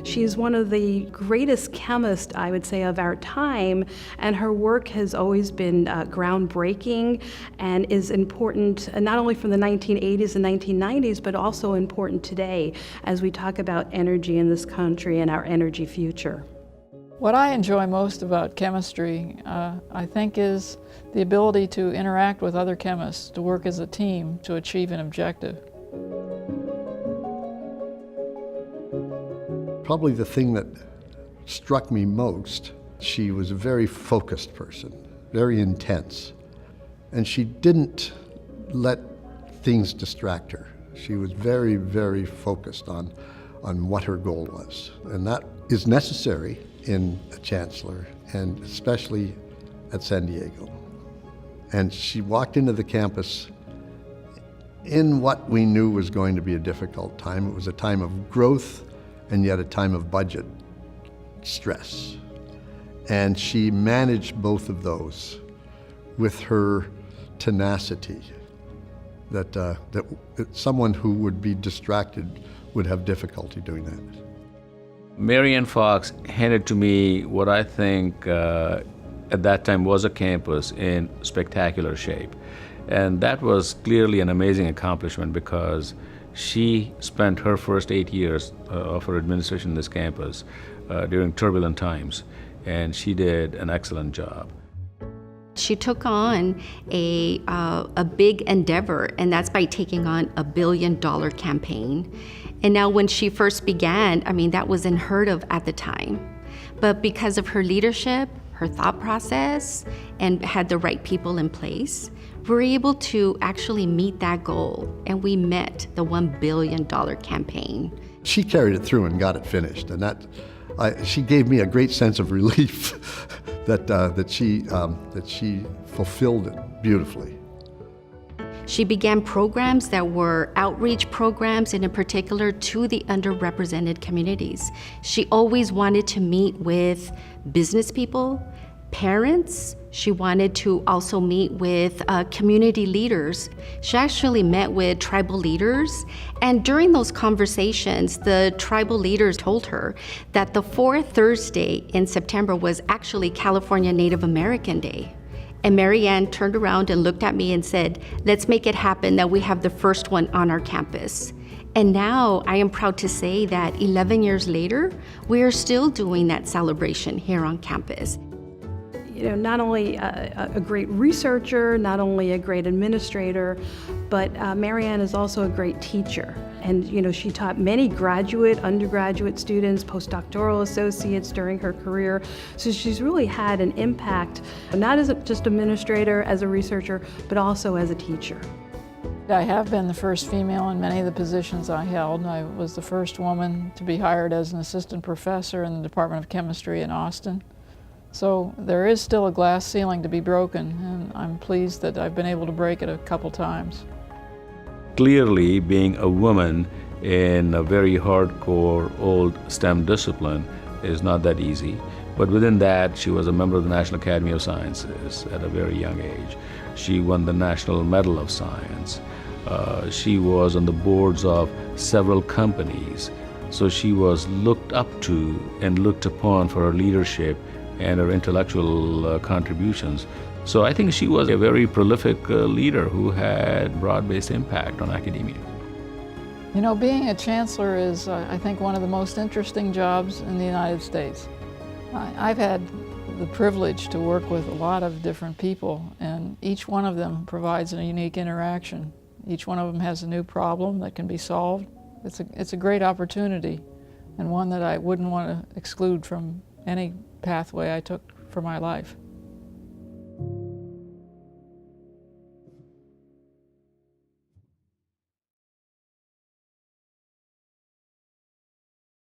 She's one of the greatest chemists, I would say, of our time, and her work has always been groundbreaking and is important not only from the 1980s and 1990s, but also important today as we talk about energy in this country and our energy future. What I enjoy most about chemistry, I think, is the ability to interact with other chemists, to work as a team to achieve an objective. Probably the thing that struck me most, she was a very focused person, very intense, and she didn't let things distract her. She was very, very focused on what her goal was, and that is necessary in a chancellor, and especially at San Diego. And she walked into the campus in what we knew was going to be a difficult time. It was a time of growth and yet a time of budget stress. And she managed both of those with her tenacity that someone who would be distracted would have difficulty doing that. Marye and Fox handed to me what I think at that time was a campus in spectacular shape. And that was clearly an amazing accomplishment because she spent her first 8 years of her administration in this campus during turbulent times, and she did an excellent job. She took on a big endeavor, and that's by taking on a $1 billion campaign. And now when she first began, I mean, that was unheard of at the time. But because of her leadership, her thought process, and had the right people in place, we were able to actually meet that goal, and we met the $1 billion campaign. She carried it through and got it finished, and she gave me a great sense of relief that she fulfilled it beautifully. She began programs that were outreach programs, and in particular to the underrepresented communities. She always wanted to meet with business people, parents. She wanted to also meet with community leaders. She actually met with tribal leaders, and during those conversations, the tribal leaders told her that the fourth Thursday in September was actually California Native American Day. And Marye turned around and looked at me and said, "Let's make it happen that we have the first one on our campus." And now I am proud to say that 11 years later, we are still doing that celebration here on campus. You know, not only a great researcher, not only a great administrator, but Marye is also a great teacher. And you know, she taught many graduate, undergraduate students, postdoctoral associates during her career. So she's really had an impact, not as just administrator, as a researcher, but also as a teacher. I have been the first female in many of the positions I held. I was the first woman to be hired as an assistant professor in the Department of Chemistry in Austin. So there is still a glass ceiling to be broken, and I'm pleased that I've been able to break it a couple times. Clearly, being a woman in a very hardcore old STEM discipline is not that easy. But within that, she was a member of the National Academy of Sciences at a very young age. She won the National Medal of Science. She was on the boards of several companies. So she was looked up to and looked upon for her leadership and her intellectual contributions. So I think she was a very prolific leader who had broad-based impact on academia. You know, being a chancellor is, I think, one of the most interesting jobs in the United States. I've had the privilege to work with a lot of different people, and each one of them provides a unique interaction. Each one of them has a new problem that can be solved. It's a great opportunity, and one that I wouldn't want to exclude from any pathway I took for my life.